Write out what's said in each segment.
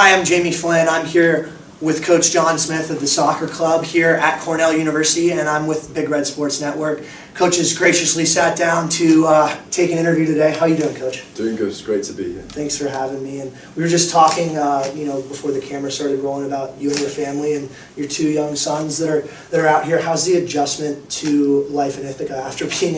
Hi, I'm Jamie Flynn. I'm here with Coach John Smith of the soccer club here at Cornell University, and I'm with Big Red Sports Network. Coach has graciously sat down to take an interview today. How are you doing, Coach? Doing good. It's great to be here. Thanks for having me. And we were just talking, before the camera started rolling about you and your family and your two young sons that are out here. How's the adjustment to life in Ithaca after being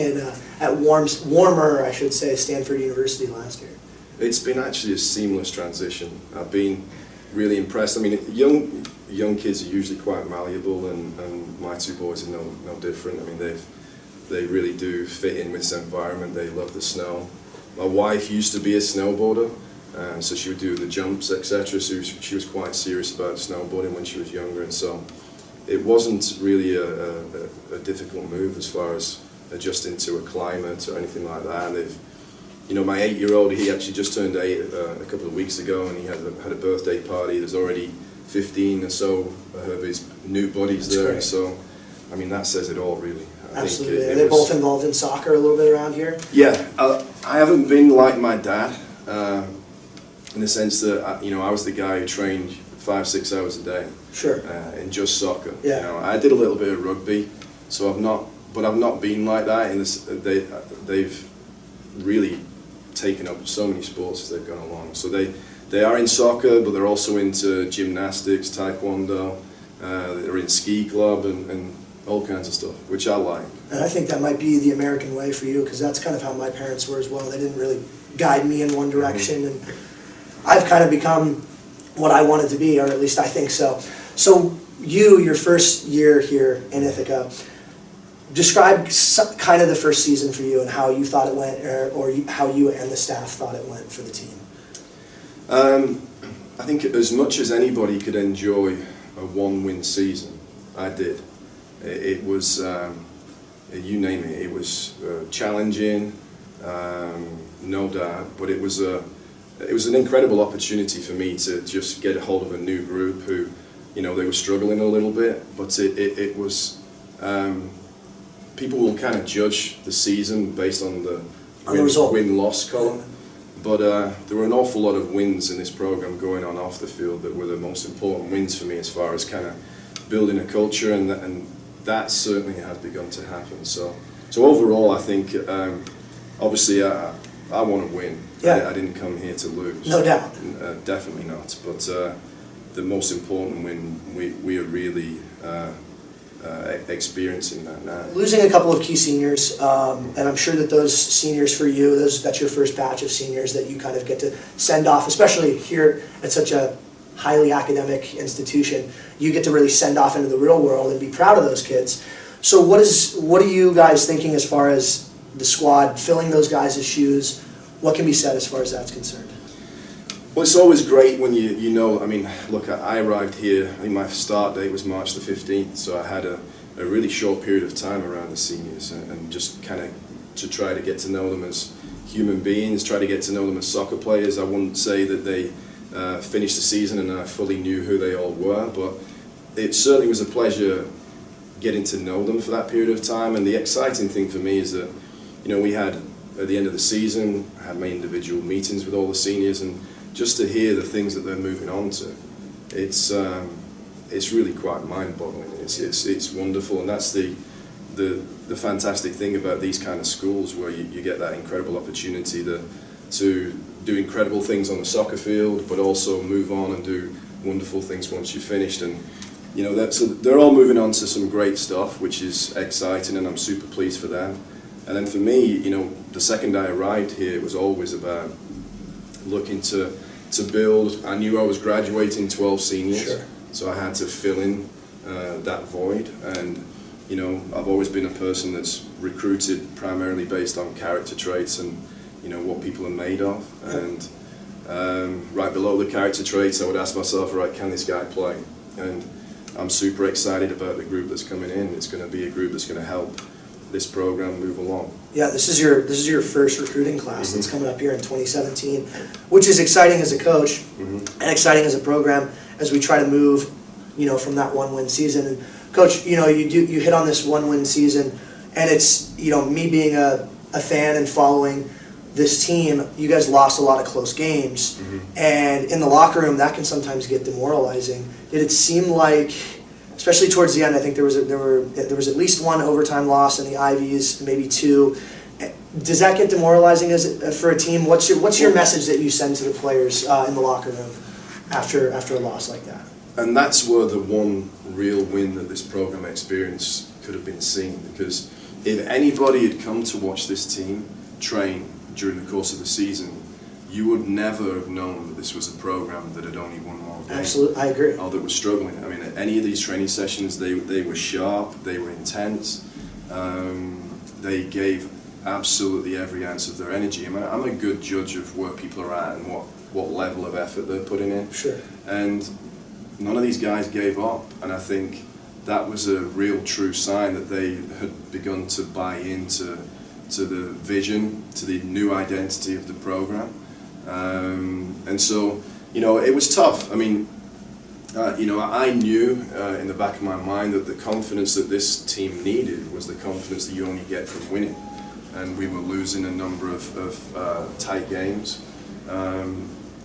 at warmer, I should say, Stanford University last year? It's been actually a seamless transition. I've been really impressed. I mean, young kids are usually quite malleable, and my two boys are no different. I mean, they really do fit in with this environment. They love the snow. My wife used to be a snowboarder, so she would do the jumps, etc. So she was quite serious about snowboarding when she was younger, and so it wasn't really a difficult move as far as adjusting to a climate or anything like that. And my 8-year-old, he actually just turned 8 a couple of weeks ago, and he had a birthday party. There's already 15 or so of his new buddies there. So, I mean, that says it all, really. Absolutely. Are they both involved in soccer a little bit around here? Yeah. I haven't been like my dad, in the sense that, I was the guy who trained 5-6 hours a day. Sure. In just soccer. Yeah. I did a little bit of rugby, so I've not been like that. They've really taken up so many sports as they've gone along. So they are in soccer, but they're also into gymnastics, taekwondo, they're in ski club and all kinds of stuff, which I like. And I think that might be the American way for you, because that's kind of how my parents were as well. They didn't really guide me in one direction, and I've kind of become what I wanted to be, or at least I think so. So your first year here in Ithaca, describe kind of the first season for you and how you thought it went, or how you and the staff thought it went for the team. I think as much as anybody could enjoy a one-win season, I did. It was, you name it, it was challenging, no doubt, but it was an incredible opportunity for me to just get a hold of a new group who, they were struggling a little bit, but it was. People will kind of judge the season based on the win-loss column, but there were an awful lot of wins in this program going on off the field that were the most important wins for me as far as kind of building a culture, and that certainly has begun to happen. So overall, I think obviously I want to win. Yeah. I didn't come here to lose. No doubt. Definitely not. But the most important win, we are really. Experiencing that now. Losing a couple of key seniors, and I'm sure that those seniors for you, that's your first batch of seniors that you kind of get to send off, especially here at such a highly academic institution. You get to really send off into the real world and be proud of those kids. So what are you guys thinking as far as the squad, filling those guys' shoes? What can be said as far as that's concerned? Well, it's always great when you know, I mean, look, I arrived here, I think my start date was March the 15th, so I had a really short period of time around the seniors, and just kind of to try to get to know them as human beings, try to get to know them as soccer players. I wouldn't say that they finished the season and I fully knew who they all were, but it certainly was a pleasure getting to know them for that period of time. And the exciting thing for me is that, we had, at the end of the season, I had my individual meetings with all the seniors, and just to hear the things that they're moving on to, it's really quite mind-boggling. It's wonderful, and that's the fantastic thing about these kind of schools, where you get that incredible opportunity to do incredible things on the soccer field, but also move on and do wonderful things once you're finished. And so they're all moving on to some great stuff, which is exciting, and I'm super pleased for them. And then for me, the second I arrived here, it was always about looking to build. I knew I was graduating 12 seniors, sure. So I had to fill in that void. And I've always been a person that's recruited primarily based on character traits and what people are made of. And right below the character traits, I would ask myself, right, can this guy play? And I'm super excited about the group that's coming in. It's going to be a group that's going to help this program move along. Yeah, this is your first recruiting class that's coming up here in 2017, which is exciting as a coach and exciting as a program as we try to move, from that one-win season. And Coach, you hit on this one-win season, and it's me being a fan and following this team, you guys lost a lot of close games, and in the locker room, that can sometimes get demoralizing. Did it seem like, especially towards the end, I think there was at least one overtime loss in the Ivies, maybe two. Does that get demoralizing for a team? What's your message that you send to the players in the locker room after a loss like that? And that's where the one real win that this program experienced could have been seen, because if anybody had come to watch this team train during the course of the season, you would never have known that this was a program that had only won one game. Absolutely, I agree. Or that was struggling. I mean, at any of these training sessions, they were sharp, they were intense, they gave absolutely every ounce of their energy. I mean, I'm a good judge of where people are at and what level of effort they're putting in. Sure. And none of these guys gave up, and I think that was a real true sign that they had begun to buy into the vision, to the new identity of the program. And so, it was tough. I mean, I knew in the back of my mind that the confidence that this team needed was the confidence that you only get from winning. And we were losing a number of tight games,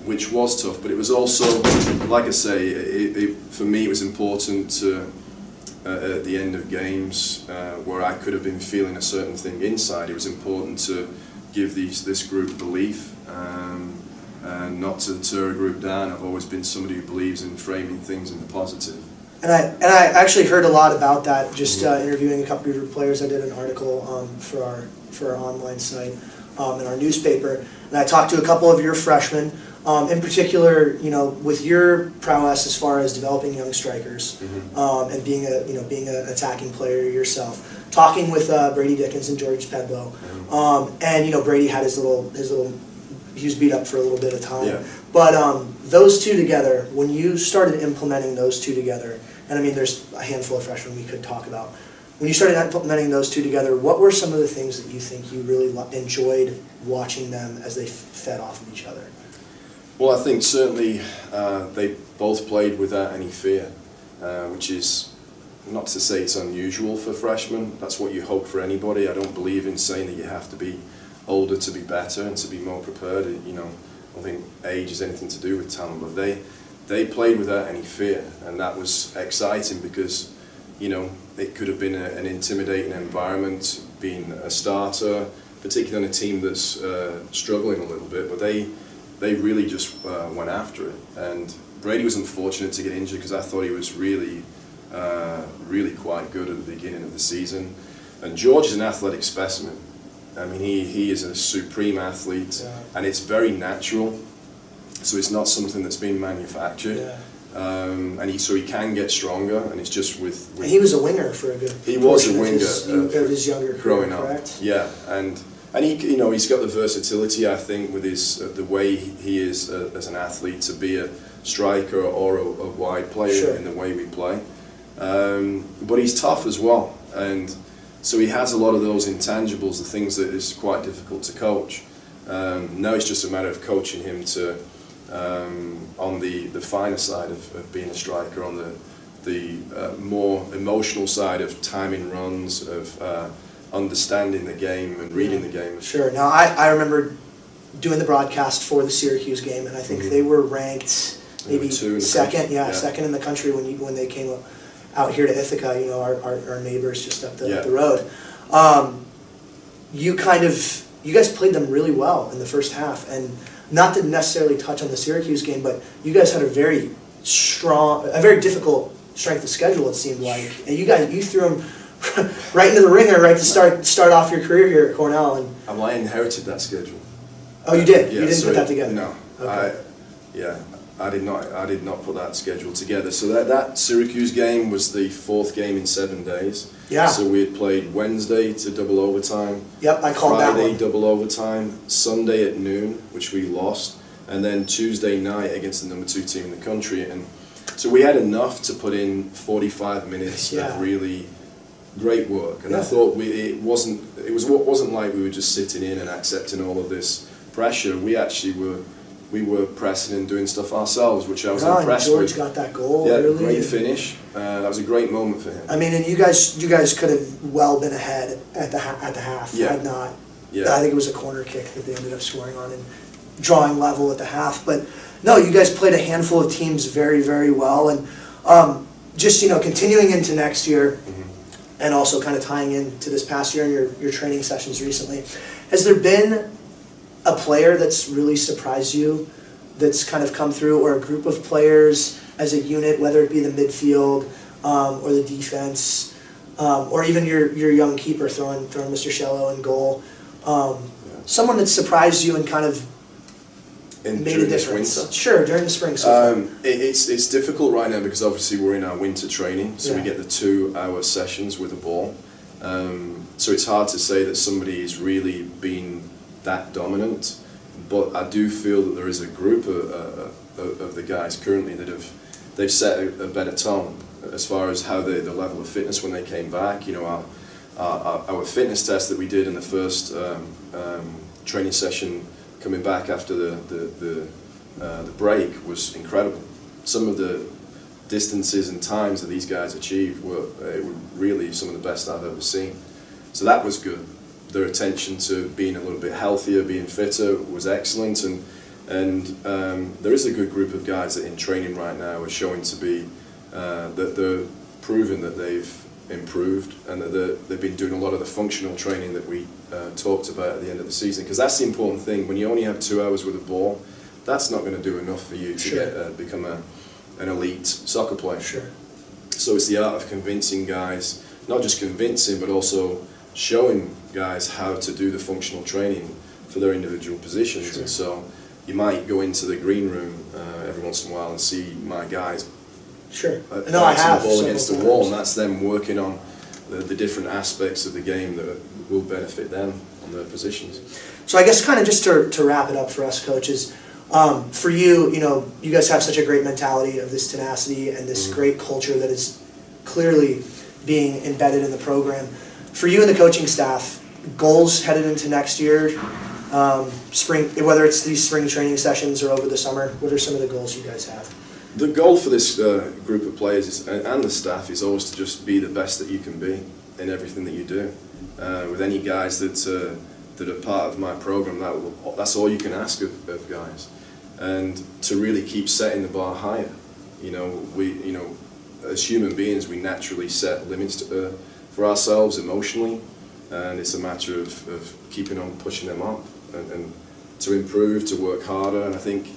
which was tough. But it was also, like I say, for me it was important to, at the end of games where I could have been feeling a certain thing inside, it was important to give this group belief and not to tear a group down. I've always been somebody who believes in framing things in the positive. And I actually heard a lot about that just interviewing a couple of your players. I did an article for our online site in our newspaper, and I talked to a couple of your freshmen. In particular, with your prowess as far as developing young strikers and being an attacking player yourself, talking with Brady Dickens and George Pedlow, and Brady had his little he was beat up for a little bit of time. Yeah. But those two together, when you started implementing those two together, and I mean, there's a handful of freshmen we could talk about. When you started implementing those two together, what were some of the things that you think you really enjoyed watching them as they fed off of each other? Well, I think certainly they both played without any fear, which is not to say it's unusual for freshmen. That's what you hope for anybody. I don't believe in saying that you have to be older to be better and to be more prepared. I don't think age has anything to do with talent, but they played without any fear, and that was exciting because it could have been an intimidating environment being a starter, particularly on a team that's struggling a little bit, but they really just went after it. And Brady was unfortunate to get injured because I thought he was really quite good at the beginning of the season. And George is an athletic specimen. I mean, he is a supreme athlete, and it's very natural. So it's not something that's been manufactured. Yeah. And so he can get stronger, and it's just with and he was a winger for a good. He was a winger of his younger career, growing up. Correct? Yeah, and he he's got the versatility, I think, with his the way he is as an athlete to be a striker or a wide player in the way we play. But he's tough as well, and so he has a lot of those intangibles, the things that is quite difficult to coach. Now it's just a matter of coaching him to on the finer side of being a striker, on the more emotional side of timing runs, of understanding the game and reading the game. Sure. Now I remember doing the broadcast for the Syracuse game, and I think they were ranked maybe second, second in the country when they came out here to Ithaca. Our neighbors just up the road. You guys played them really well in the first half, and not to necessarily touch on the Syracuse game, but you guys had a very difficult strength of schedule, it seemed like, and you threw them right into the ringer, right to start off your career here at Cornell. And well, I inherited that schedule. Oh, you did? Yeah, you didn't put that together? No. Okay. I did not put that schedule together. So that Syracuse game was the fourth game in 7 days. Yeah. So we had played Wednesday to double overtime. Yep, I called that one. Friday double overtime, Sunday at noon, which we lost, and then Tuesday night against the number 2 team in the country. And so we had enough to put in 45 minutes of really great work. And I thought it wasn't like we were just sitting in and accepting all of this pressure. We were pressing and doing stuff ourselves, which I was impressed with. George got that goal. Yeah, early. Great finish. That was a great moment for him. I mean, and you guys could have well been ahead at the half had not Yeah. I think it was a corner kick that they ended up scoring on and drawing level at the half. But no, you guys played a handful of teams very, very well. And just, continuing into next year, and also kind of tying into this past year and your training sessions recently, has there been a player that's really surprised you that's kind of come through, or a group of players as a unit, whether it be the midfield or the defense, or even your young keeper throwing Mr. Shello in goal, someone that surprised you and kind of made a difference? Sure, during the spring. It's difficult right now because obviously we're in our winter training, so we get the 2-hour sessions with the ball. So it's hard to say that somebody has really been that dominant, but I do feel that there is a group of the guys currently that they've set a better tone as far as how the level of fitness when they came back. Our fitness test that we did in the first training session coming back after the break was incredible. Some of the distances and times that these guys achieved were really some of the best I've ever seen. So that was good. Their attention to being a little bit healthier, being fitter was excellent, and there is a good group of guys that in training right now are showing to be that they're proving that they've improved, and that they've been doing a lot of the functional training that we talked about at the end of the season, because that's the important thing. When you only have 2 hours with a ball, that's not going to do enough for you to become an elite soccer player. Sure. So it's the art of convincing guys, not just convincing, but also showing guys how to do the functional training for their individual positions. Sure. And so you might go into the green room every once in a while and see my guys no, I have the ball against the wall, and that's them working on the different aspects of the game that will benefit them on their positions. So I guess kind of just to wrap it up for us coaches, for you, you guys have such a great mentality of this tenacity and this great culture that is clearly being embedded in the program. For you and the coaching staff, goals headed into next year, spring, whether it's these spring training sessions or over the summer, what are some of the goals you guys have? The goal for this group of players and the staff is always to just be the best that you can be in everything that you do. With any guys that are part of my program, that's all you can ask of guys, and to really keep setting the bar higher. As human beings, we naturally set limits for ourselves emotionally, and it's a matter of keeping on pushing them up and to improve, to work harder. And I think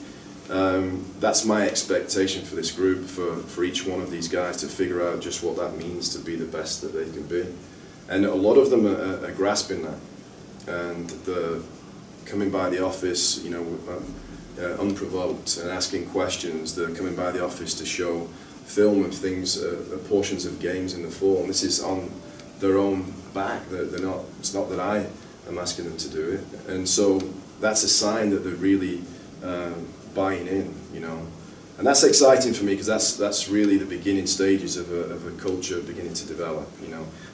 that's my expectation for this group, for each one of these guys to figure out just what that means to be the best that they can be. And a lot of them are grasping that, and they're coming by the office, unprovoked and asking questions. They're coming by the office to show film of things, portions of games in the fall, and this is on their own back. It's not that I am asking them to do it, and so that's a sign that they're really buying in, and that's exciting for me, because that's really the beginning stages of a culture beginning to develop,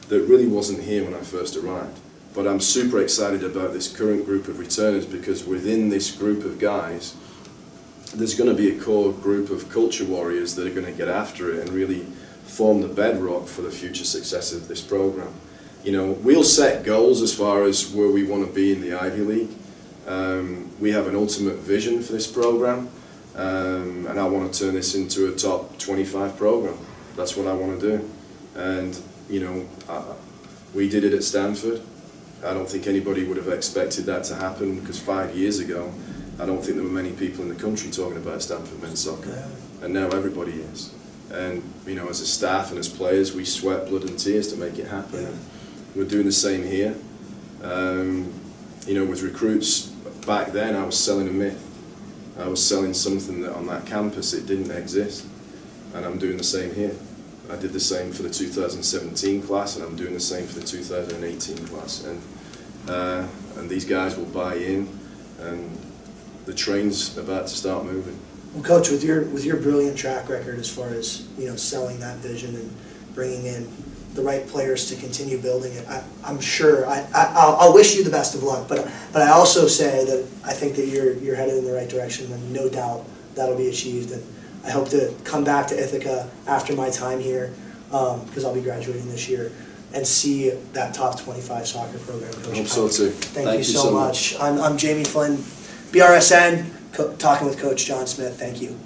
that really wasn't here when I first arrived. But I'm super excited about this current group of returners, because within this group of guys, there's going to be a core group of culture warriors that are going to get after it and really form the bedrock for the future success of this program. We'll set goals as far as where we want to be in the Ivy League. We have an ultimate vision for this program, and I want to turn this into a top 25 program. That's what I want to do. And we did it at Stanford. I don't think anybody would have expected that to happen, because 5 years ago I don't think there were many people in the country talking about Stanford men's soccer, and now everybody is. And as a staff and as players, we sweat blood and tears to make it happen. And we're doing the same here. With recruits back then, I was selling a myth. I was selling something that on that campus it didn't exist, and I'm doing the same here. I did the same for the 2017 class, and I'm doing the same for the 2018 class. And these guys will buy in, and the train's about to start moving. Well, Coach, with your brilliant track record as far as selling that vision and bringing in the right players to continue building it, I'm sure I'll wish you the best of luck. But I also say that I think that you're headed in the right direction, and no doubt that'll be achieved. And I hope to come back to Ithaca after my time here, because I'll be graduating this year, and see that top 25 soccer program, Coach. I hope so too. Thank you so much. I'm Jamie Flynn, BRSN, talking with Coach John Smith. Thank you.